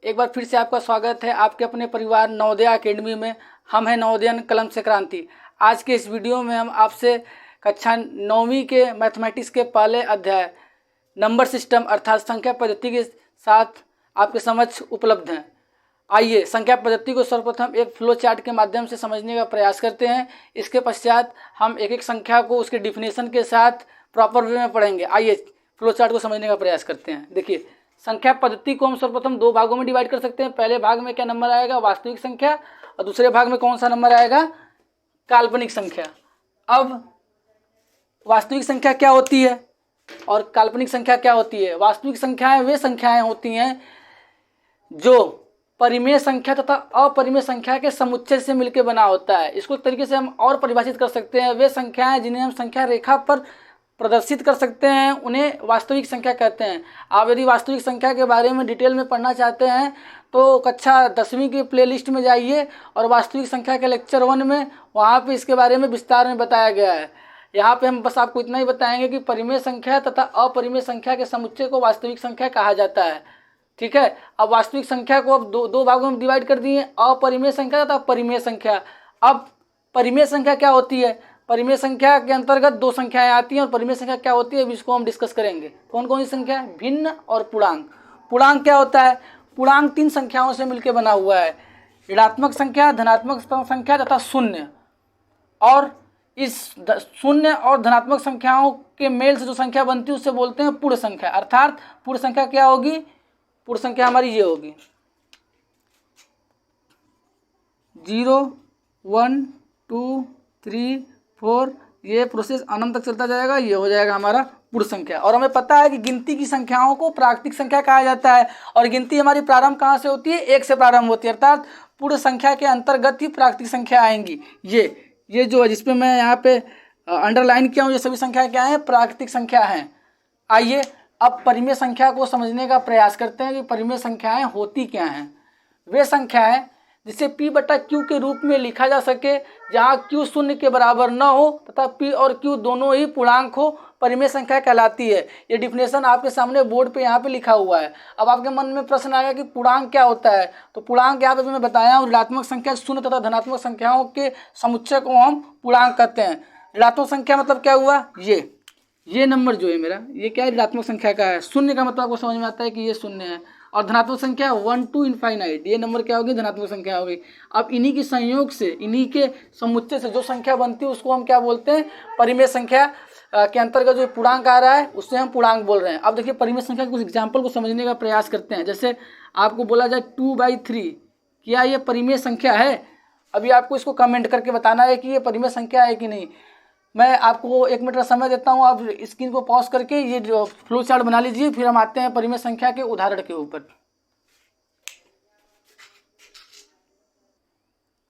एक बार फिर से आपका स्वागत है आपके अपने परिवार नवोदय अकेडमी में। हम हैं नवोदयन कलम से क्रांति। आज के इस वीडियो में हम आपसे कक्षा 9वीं के मैथमेटिक्स के पहले अध्याय नंबर सिस्टम अर्थात संख्या पद्धति के साथ आपके समक्ष उपलब्ध हैं। आइए संख्या पद्धति को सर्वप्रथम एक फ्लो चार्ट के माध्यम से समझने का प्रयास करते हैं। इसके पश्चात हम एक एक संख्या को उसके डिफिनेशन के साथ प्रॉपर वे में पढ़ेंगे। आइए फ्लो चार्ट को समझने का प्रयास करते हैं। देखिए, संख्या पद्धति को हम सर्वप्रथम दो भागों में डिवाइड कर सकते हैं। पहले भाग में क्या नंबर आएगा, वास्तविक संख्या, और दूसरे भाग में कौन सा नंबर आएगा, काल्पनिक संख्या। अब वास्तविक संख्या क्या होती है और काल्पनिक संख्या क्या होती है। वास्तविक संख्याएं वे संख्याएं होती हैं जो परिमेय संख्या तथा अपरिमेय संख्या के समुच्चय से मिलकर बना होता है। इसको एक तरीके से हम और परिभाषित कर सकते हैं, वे संख्याएं जिन्हें हम संख्या रेखा पर प्रदर्शित कर सकते हैं उन्हें वास्तविक संख्या कहते हैं। आप यदि वास्तविक संख्या के बारे में डिटेल में पढ़ना चाहते हैं तो कक्षा 10वीं की प्लेलिस्ट में जाइए और वास्तविक संख्या के लेक्चर 1 में वहाँ पे इसके बारे में विस्तार में बताया गया है। यहाँ पे हम बस आपको इतना ही बताएंगे कि परिमेय संख्या तथा अपरिमेय संख्या के समुच्चय को वास्तविक संख्या कहा जाता है। ठीक है, अब वास्तविक संख्या को अब दो भागों में डिवाइड कर दिए, अपरिमेय संख्या तथा परिमेय संख्या। अब परिमेय संख्या क्या होती है, परिमेय संख्या के अंतर्गत दो संख्याएं आती हैं और परिमेय संख्या क्या होती है इसको हम डिस्कस करेंगे। कौन कौन सी संख्या है, भिन्न और पूर्णांक। पूर्णांक क्या होता है, पूर्णांक 3 संख्याओं से मिलकर बना हुआ है, ऋणात्मक संख्या, धनात्मक संख्या तथा शून्य। और इस शून्य और धनात्मक संख्याओं के मेल से जो संख्या बनती है उससे बोलते हैं पूर्ण संख्या। अर्थात पूर्ण संख्या क्या होगी, पूर्ण संख्या हमारी ये होगी 0 1 2 3 4, ये प्रोसेस अनंत तक चलता जाएगा, ये हो जाएगा हमारा पूर्ण संख्या। और हमें पता है कि गिनती की संख्याओं को प्राकृतिक संख्या कहा जाता है और गिनती हमारी प्रारंभ कहाँ से होती है, 1 से प्रारंभ होती है। अर्थात पूर्ण संख्या के अंतर्गत ही प्राकृतिक संख्या आएंगी। ये जो है जिसपे मैं यहाँ पे अंडरलाइन किया हूँ, ये सभी संख्या क्या है, प्राकृतिक संख्या हैं। आइए अब परिमेय संख्या को समझने का प्रयास करते हैं कि परिमेय संख्याएं होती क्या हैं। वे संख्याएं जिसे P बटा Q के रूप में लिखा जा सके, जहाँ Q शून्य के बराबर न हो तथा P और Q दोनों ही पूर्णांक हो, परिमेय संख्या कहलाती है। ये डिफिनेशन आपके सामने बोर्ड पे यहाँ पे लिखा हुआ है। अब आपके मन में प्रश्न आएगा कि पूर्णांक क्या होता है, तो पूर्णांक यहाँ पे मैं बताया हूँ, ऋणात्मक संख्या शून्य तथा धनात्मक संख्याओं के समुच्चय को हम पूर्णांक कहते हैं। ऋणात्मक संख्या मतलब क्या हुआ, ये नंबर जो है मेरा, ये क्या है, ऋणात्मक संख्या का है। शून्य का मतलब आपको समझ में आता है कि ये शून्य है। और धनात्मक संख्या 1 to इनफाइनाइट, ये नंबर क्या होगी, धनात्मक संख्या होगी। अब इन्हीं के संयोग से, इन्हीं के समुच्चय से जो संख्या बनती है उसको हम क्या बोलते हैं, परिमेय संख्या के अंतर्गत जो पूर्णांक आ रहा है उससे हम पूर्णांक बोल रहे हैं। अब देखिए परिमेय संख्या के कुछ एग्जाम्पल को समझने का प्रयास करते हैं। जैसे आपको बोला जाए 2/3, क्या ये परिमेय संख्या है। अभी आपको इसको कमेंट करके बताना है कि ये परिमेय संख्या है कि नहीं। मैं आपको 1 मिनट का समय देता हूँ, आप स्क्रीन को पॉज करके ये जो फ्लो चार्ट बना लीजिए, फिर हम आते हैं परिमेय संख्या के उदाहरण के ऊपर।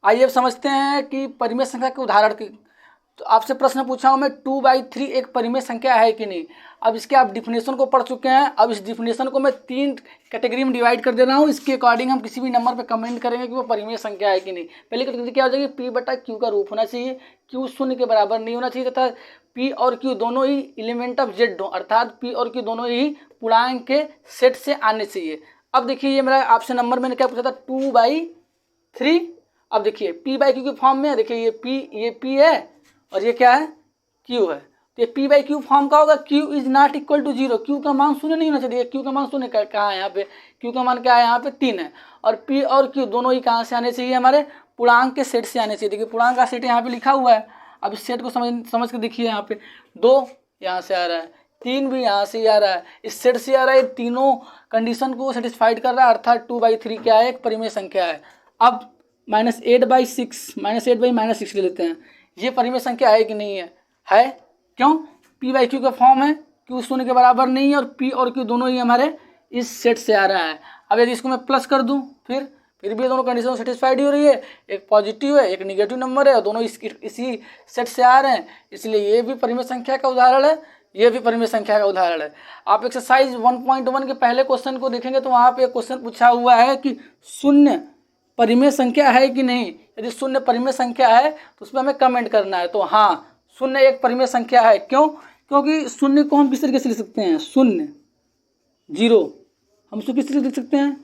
आइए अब समझते हैं कि परिमेय संख्या के उदाहरण के। तो आपसे प्रश्न पूछा हूँ मैं, 2/3 एक परिमेय संख्या है कि नहीं। अब इसके आप डिफिनेशन को पढ़ चुके हैं। अब इस डिफिनेशन को मैं 3 कैटेगरी में डिवाइड कर दे रहा हूँ। इसके अकॉर्डिंग हम किसी भी नंबर पे कमेंट करेंगे कि वो परिमेय संख्या है कि नहीं। पहली कैटेगरी क्या हो जाएगी, P बटा Q का रूप होना चाहिए, Q शून्य के बराबर नहीं होना चाहिए तथा P और Q दोनों ही एलिमेंट ऑफ Z हो, अर्थात P और Q दोनों ही पूर्णांक के सेट से आने चाहिए। अब देखिए ये मेरा आपसे नंबर मैंने क्या पूछा था, 2/3। अब देखिए P/Q के फॉर्म में, देखिए ये P है और ये क्या है, Q है। तो ये P/Q फॉर्म का होगा, Q is not equal to 0, Q का मान शून्य नहीं होना चाहिए। Q का मान शून्य कहाँ है, यहाँ पे Q का मान क्या है, यहाँ पे 3 है। और P और Q दोनों ही कहाँ से आने चाहिए, हमारे पूर्णांक के सेट से आने चाहिए। देखिए पूर्णांक का सेट यहाँ पे लिखा हुआ है। अब इस सेट को समझ के देखिए, यहाँ पे 2 यहाँ से आ रहा है, 3 भी यहाँ से आ रहा है, इस सेट से आ रहा है। तीनों कंडीशन को सेटिस्फाइड कर रहा है, अर्थात 2/3 क्या है, एक परिमेय संख्या है। अब -8/6 -8/6 ले लेते हैं, ये परिमेय संख्या है कि नहीं है, क्यों, P/Q का फॉर्म है, Q शून्य के बराबर नहीं है और P और Q दोनों ही हमारे इस सेट से आ रहा है। अब यदि इसको मैं प्लस कर दूं, फिर भी दोनों कंडीशन सेटिस्फाइड ही हो रही है, एक पॉजिटिव है एक निगेटिव नंबर है और दोनों इसी सेट से आ रहे हैं, इसलिए ये भी परिमेय संख्या का उदाहरण है, ये भी परिमेय संख्या का उदाहरण है। आप एक्सरसाइज 1.1 के पहले क्वेश्चन को देखेंगे तो वहाँ पे क्वेश्चन पूछा हुआ है कि शून्य परिमेय संख्या है कि नहीं। यदि शून्य परिमेय संख्या है तो उसमें हमें कमेंट करना है। तो हाँ, शून्य एक परिमेय संख्या है। क्यों, क्योंकि शून्य को हम किस तरीके से लिख सकते हैं, शून्य 0, हम उसको किस तरीके से लिख सकते हैं,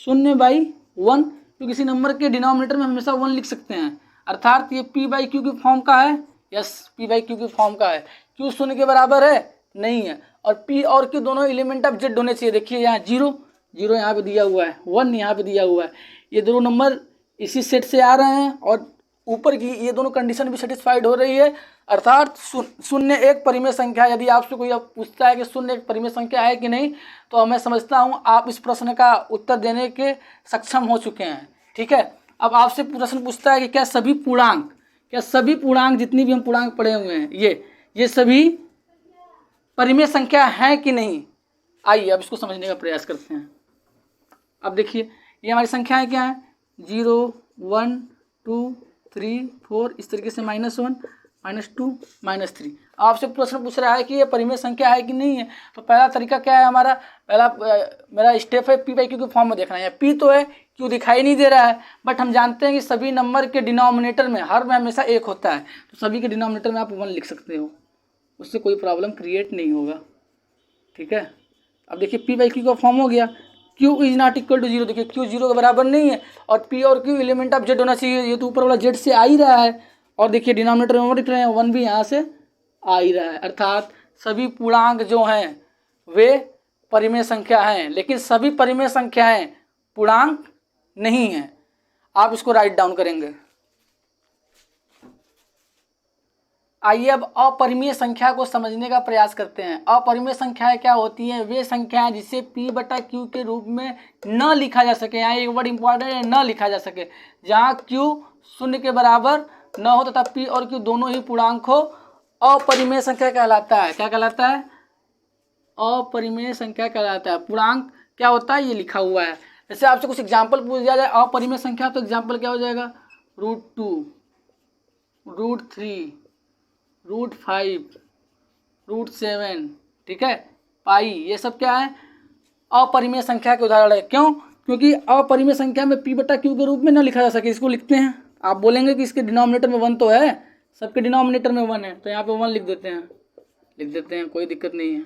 0/1, तो किसी नंबर के डिनोमिनेटर में हमेशा 1 लिख सकते हैं, अर्थात ये p/q की फॉर्म का है। यस, p/q की फॉर्म का है। q 0 के बराबर है नहीं है, और p और q दोनों एलिमेंट ऑफ z होने चाहिए। देखिए यहाँ 0 0 यहाँ पे दिया हुआ है, 1 यहाँ पे दिया हुआ है, ये दोनों नंबर इसी सेट से आ रहे हैं और ऊपर की ये दोनों कंडीशन भी सेटिस्फाइड हो रही है, अर्थात 0 एक परिमेय संख्या। यदि आपसे कोई अब पूछता है कि 0 एक परिमेय संख्या है कि नहीं, तो मैं समझता हूँ आप इस प्रश्न का उत्तर देने के सक्षम हो चुके हैं। ठीक है, अब आपसे प्रश्न पूछता है कि क्या सभी पूर्णांक जितनी भी हम पूर्णांक पढ़े हुए हैं ये सभी परिमेय संख्या है कि नहीं। आइए अब इसको समझने का प्रयास करते हैं। अब देखिए ये हमारी संख्याएं क्या है, 0 1 2 3 4, इस तरीके से -1 -2 -3। आपसे प्रश्न पूछ रहा है कि ये परिमेय संख्या है कि नहीं है, तो पहला तरीका क्या है हमारा, मेरा स्टेप है p/q के फॉर्म में देखना है। p तो है, q दिखाई नहीं दे रहा है, बट हम जानते हैं कि सभी नंबर के डिनोमिनेटर में हर में हमेशा 1 होता है, तो सभी के डिनोमिनेटर में आप 1 लिख सकते हो, उससे कोई प्रॉब्लम क्रिएट नहीं होगा। ठीक है, अब देखिए p/q का फॉर्म हो गया, q is not equal to 0। देखिए q 0 के बराबर नहीं है, और p और q एलिमेंट ऑफ z होना चाहिए, ये तो ऊपर वाला z से आ ही रहा है, और देखिए डिनोमिनेटर में लिख रहे हैं 1 भी यहाँ से आ ही रहा है, अर्थात सभी पूर्णांक जो हैं वे परिमेय संख्या हैं, लेकिन सभी परिमेय संख्याएं पूर्णांक नहीं हैं। आप इसको राइट डाउन करेंगे। आइए अब अपरिमेय संख्या को समझने का प्रयास करते हैं। अपरिमेय संख्याएं क्या होती हैं, वे संख्याएं जिसे p/q के रूप में न लिखा जा सके। यहाँ एक वर्ड इंपॉर्टेंट है, न लिखा जा सके। जहाँ q 0 के बराबर न हो तथा p और q दोनों ही पूर्णांक हो, अपरिमेय संख्या कहलाता है। क्या कहलाता है, अपरिमेय संख्या कहलाता है। पूर्णांक क्या होता है, ये लिखा हुआ है। जैसे आपसे कुछ एग्जाम्पल पूछ दिया जाए अपरिमेय संख्या, तो एग्जाम्पल क्या हो जाएगा, √2 √3 √5 √7, ठीक है, पाई, ये सब क्या है, अपरिमेय संख्या के उदाहरण है। क्यों, क्योंकि अपरिमेय संख्या में p/q के रूप में न लिखा जा सके, इसको लिखते हैं। आप बोलेंगे कि इसके डिनोमिनेटर में 1 तो है, सबके डिनोमिनेटर में 1 है, तो यहाँ पे 1 लिख देते हैं, कोई दिक्कत नहीं है।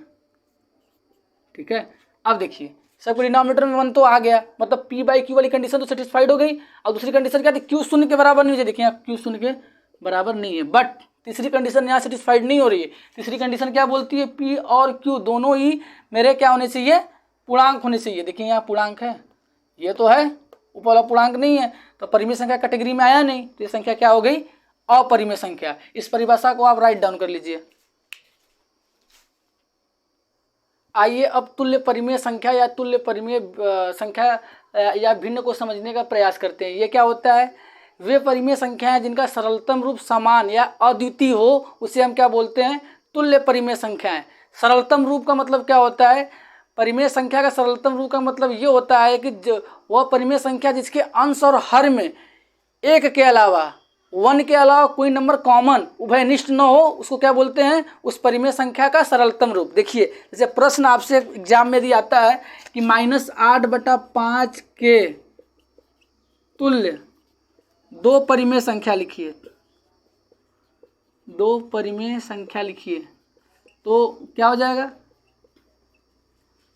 ठीक है, अब देखिए सबके डिनोमिनेटर में 1 तो आ गया, मतलब p/q वाली कंडीशन तो सेटिस्फाइड हो गई। अब दूसरी कंडीशन क्या थी, q 0 के बराबर नहीं है। देखिए q 0 के बराबर नहीं है, बट तीसरी कंडीशन यहाँ सेटिस्फाइड नहीं हो रही है। तीसरी कंडीशन क्या बोलती है, p और q दोनों ही मेरे क्या होने चाहिए, पूर्णांक होने चाहिए। देखिए यहाँ पूर्णांक है, ये तो है, ऊपर वाला पूर्णांक नहीं है, तो परिमेय संख्या कैटेगरी में आया नहीं, तो ये संख्या क्या हो गई, अपरिमेय संख्या। इस परिभाषा को आप राइट डाउन कर लीजिए। आइए अब तुल्य परिमेय संख्या या तुल्य परिमेय संख्या या भिन्न को समझने का प्रयास करते हैं। ये क्या होता है, वे परिमेय संख्याएं जिनका सरलतम रूप समान या अद्वितीय हो, उसे हम क्या बोलते हैं, तुल्य परिमेय संख्याएं। सरलतम रूप का मतलब क्या होता है, परिमेय संख्या का सरलतम रूप का मतलब ये होता है कि वह परिमेय संख्या जिसके अंश और हर में 1 के अलावा 1 के अलावा कोई नंबर कॉमन उभयनिष्ठ न हो, उसको क्या बोलते हैं, उस परिमेय संख्या का सरलतम रूप। देखिए जैसे प्रश्न आपसे एग्जाम में दिया आता है कि -8/5 के तुल्य 2 परिमेय संख्या लिखिए, 2 परिमेय संख्या लिखिए, तो क्या हो जाएगा।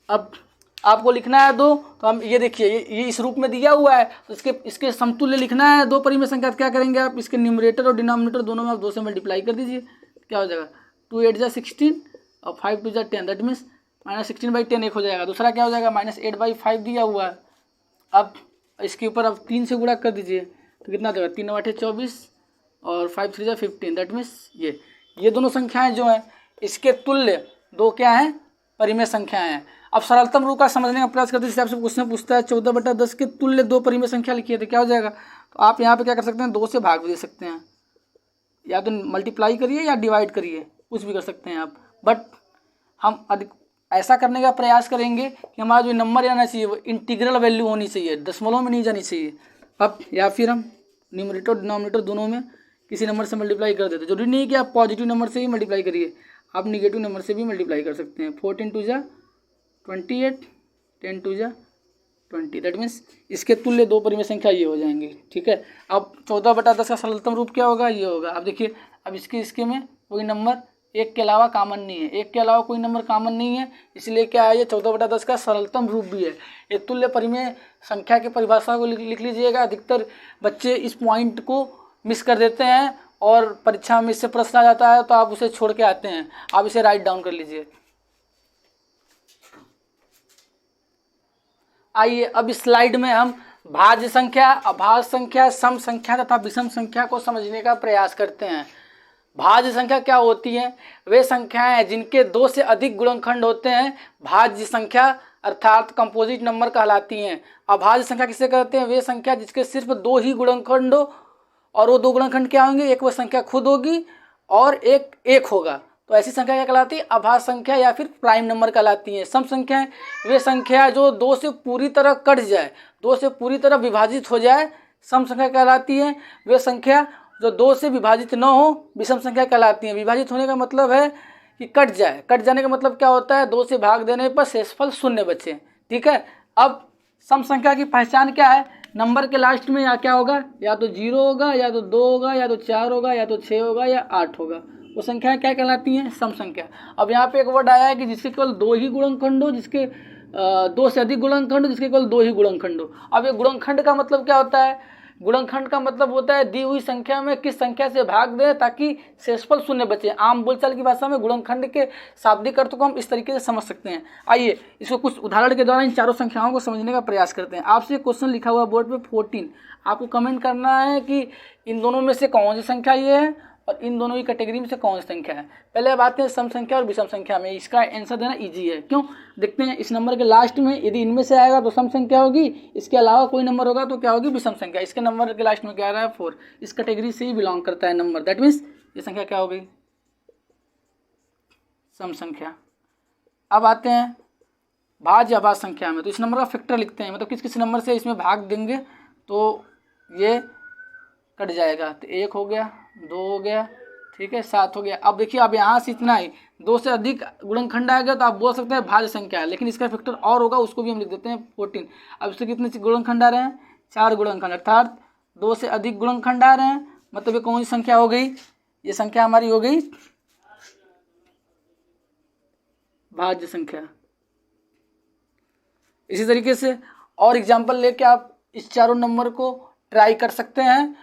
अब आपको लिखना है 2, तो हम ये देखिए ये इस रूप में दिया हुआ है, तो इसके समतुल्य लिखना है 2 परिमेय संख्या। क्या करेंगे आप, इसके न्यूमरेटर और डिनोमिनेटर दोनों में आप 2 से मल्टीप्लाई कर दीजिए, क्या हो जाएगा, 2 8 जा 16 और 5 2 जा 10, दैट मीन्स -16/10 एक हो जाएगा। दूसरा क्या हो जाएगा, -8/5 दिया हुआ है। अब इसके ऊपर आप 3 से गुणा कर दीजिए, तो कितना देगा, 3 8 24 और 5 3 जा 15, दैट मीन्स ये दोनों संख्याएं जो हैं इसके तुल्य 2 क्या हैं, परिमेय संख्याएं हैं। अब सरलतम रूप का समझने का प्रयास करते हैं। जैसे आपसे क्वेश्चन पूछता है 14/10 के तुल्य 2 परिमेय संख्या लिखिए, तो क्या हो जाएगा, तो आप यहाँ पे क्या कर सकते हैं, 2 से भाग भी दे सकते हैं, या तो मल्टीप्लाई करिए या डिवाइड करिए, कुछ भी कर सकते हैं आप। बट हम ऐसा करने का प्रयास करेंगे कि हमारा जो नंबर आना चाहिए वो इंटीग्रल वैल्यू होनी चाहिए, दशमलव में नहीं जानी चाहिए। अब या फिर हम न्यूमरेटर और डिनोमिनेटर दोनों में किसी नंबर से मल्टीप्लाई कर देते। जरूरी नहीं कि आप पॉजिटिव नंबर से ही मल्टीप्लाई करिए, आप निगेटिव नंबर से भी मल्टीप्लाई कर सकते हैं। 14 2 जा 28, 10 2 जा 20, दैट मीन्स इसके तुल्य 2 परिमेय संख्या ये हो जाएंगे। ठीक है, अब 14/10 का सरलतम रूप क्या होगा, ये होगा। अब देखिए अब इसके में कोई नंबर 1 के अलावा कॉमन नहीं है, 1 के अलावा कोई नंबर कॉमन नहीं है, इसलिए क्या है, ये 14/10 का सरलतम रूप भी है। ये तुल्य परिमेय संख्या की परिभाषा को लिख लीजिएगा। अधिकतर बच्चे इस पॉइंट को मिस कर देते हैं और परीक्षा में इससे प्रश्न आ जाता है तो आप उसे छोड़ के आते हैं। आप इसे राइट डाउन कर लीजिए। आइए अब इस स्लाइड में हम भाज्य संख्या, अभाज्य संख्या, सम संख्या तथा विषम संख्या को समझने का प्रयास करते हैं। भाज्य संख्या क्या होती है? वे संख्याएं हैं जिनके 2 से अधिक गुणनखंड होते हैं, भाज्य संख्या अर्थात कंपोजिट नंबर कहलाती हैं। अभाज्य संख्या किसे कहते हैं? वे संख्या जिसके सिर्फ 2 ही गुणनखंड हो, और वो 2 गुणनखंड क्या होंगे? एक वह संख्या खुद होगी और एक होगा, तो ऐसी संख्या क्या कहलाती है? अभाज्य संख्या या फिर प्राइम नंबर कहलाती हैं। सम संख्याएं वे संख्या जो 2 से पूरी तरह कट जाए, 2 से पूरी तरह विभाजित हो जाए, सम संख्या कहलाती है। वे संख्या जो 2 से विभाजित न हो, विषम संख्या कहलाती है। विभाजित होने का मतलब है कि कट जाए, कट जाने का मतलब क्या होता है? 2 से भाग देने पर शेषफल 0 बचे। ठीक है। अब सम संख्या की पहचान क्या है? नंबर के लास्ट में या क्या होगा? या तो 0 होगा, या तो 2 होगा, या तो 4 होगा, या तो 6 होगा, या 8 होगा। वो संख्याएं क्या कहलाती हैं? सम संख्या। अब यहाँ पे एक वर्ड आया है कि जिसके केवल 2 ही गुणनखंड हो, जिसके 2 से अधिक गुणनखंड हो, जिसके केवल 2 ही गुणनखंड हो। अब ये गुणनखंड का मतलब क्या होता है? गुणनखंड का मतलब होता है दी हुई संख्या में किस संख्या से भाग दें ताकि शेषफल 0 बचे। आम बोलचाल की भाषा में गुणनखंड के शाब्दिक अर्थ को हम इस तरीके से समझ सकते हैं। आइए इसको कुछ उदाहरण के द्वारा इन चारों संख्याओं को समझने का प्रयास करते हैं। आपसे क्वेश्चन लिखा हुआ बोर्ड पे 14, आपको कमेंट करना है कि इन दोनों में से कौन सी संख्या ये है और इन दोनों की कैटेगरी में से कौन सी संख्या है। पहले अब आते हैं सम संख्या और विषम संख्या में। इसका आंसर देना इजी है। क्यों? देखते हैं इस नंबर के लास्ट में यदि इनमें से आएगा तो सम संख्या होगी, इसके अलावा कोई नंबर होगा तो क्या होगी? विषम संख्या। इसके नंबर के लास्ट में क्या आ रहा है? 4। इस कैटेगरी से ही बिलोंग करता है नंबर। दैट मीन्स ये संख्या क्या हो गई? सम संख्या। अब आते हैं भाज्य अभाज्य संख्या में। तो इस नंबर का फैक्टर लिखते हैं, मतलब किस किस नंबर से इसमें भाग देंगे तो ये कट जाएगा। तो 1 हो गया, 2 हो गया, ठीक है, 7 हो गया। अब देखिए अब यहाँ से इतना ही 2 से अधिक गुणनखंड आएगा तो आप बोल सकते हैं भाज्य संख्या है, लेकिन इसका फैक्टर और होगा, उसको भी हम लिख देते हैं 14। अब इससे कितने गुणनखंड आ रहे हैं? 4 गुणनखंड, अर्थात 2 से अधिक गुणनखंड आ रहे हैं, मतलब ये कौन सी संख्या हो गई? ये संख्या हमारी हो गई भाज्य संख्या। इसी तरीके से और एग्जाम्पल लेके आप इस चारों नंबर को ट्राई कर सकते हैं।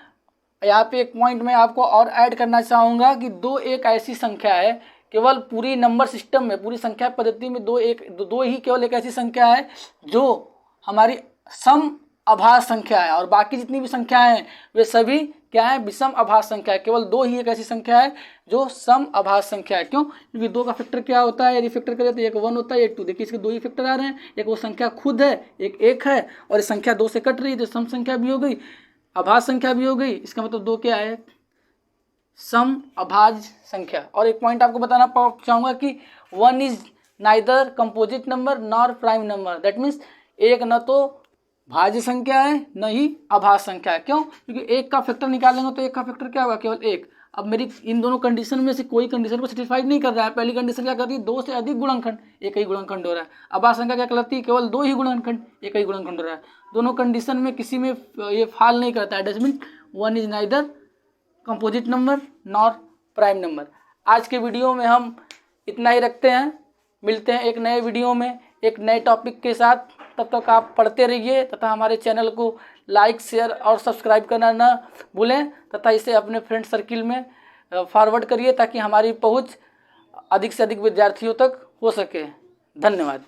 यहाँ पे एक पॉइंट में आपको और ऐड करना चाहूँगा कि 2 एक ऐसी संख्या है, केवल पूरी नंबर सिस्टम में, पूरी संख्या पद्धति में 2 ही केवल एक ऐसी संख्या है जो हमारी सम अभाज्य संख्या है, और बाकी जितनी भी संख्याएं हैं वे सभी क्या है? विषम अभाज्य संख्या है। केवल 2 ही एक ऐसी संख्या है जो सम अभाज्य संख्या है। क्यों? क्योंकि 2 का फैक्टर क्या होता है? यदि फैक्टर करें तो एक 1 होता है, एक 2। देखिए इसके 2 ही फैक्टर आ रहे हैं, एक वो संख्या खुद है, एक है, और इस संख्या 2 से कट रही है तो सम संख्या भी हो गई, अभाज्य संख्या भी हो गई। इसका मतलब 2 क्या है? सम अभाज्य संख्या। और एक पॉइंट आपको बताना चाहूँगा कि 1 is neither composite number nor prime number. That means 1 न तो भाज्य संख्या है न ही अभाज्य संख्या है। क्यों? क्योंकि 1 का फैक्टर निकालेंगे तो 1 का फैक्टर क्या होगा? केवल 1। अब मेरी इन दोनों कंडीशन में से कोई कंडीशन को सेटिस्फाइड नहीं कर रहा है। पहली कंडीशन क्या करती है? 2 से अधिक गुणनखंड, एक ही गुणनखंड हो रहा है। अभाज्य संख्या क्या कहलाती है? केवल 2 ही गुणनखंड, एक ही गुणनखंड हो रहा है। दोनों कंडीशन में किसी में ये फाल नहीं करता है। That means 1 is neither composite number nor prime number. आज के वीडियो में हम इतना ही रखते हैं। मिलते हैं एक नए वीडियो में एक नए टॉपिक के साथ। तब तक आप पढ़ते रहिए तथा हमारे चैनल को लाइक, शेयर और सब्सक्राइब करना न भूलें, तथा इसे अपने फ्रेंड सर्किल में फॉरवर्ड करिए ताकि हमारी पहुंच अधिक से अधिक विद्यार्थियों तक हो सके। धन्यवाद।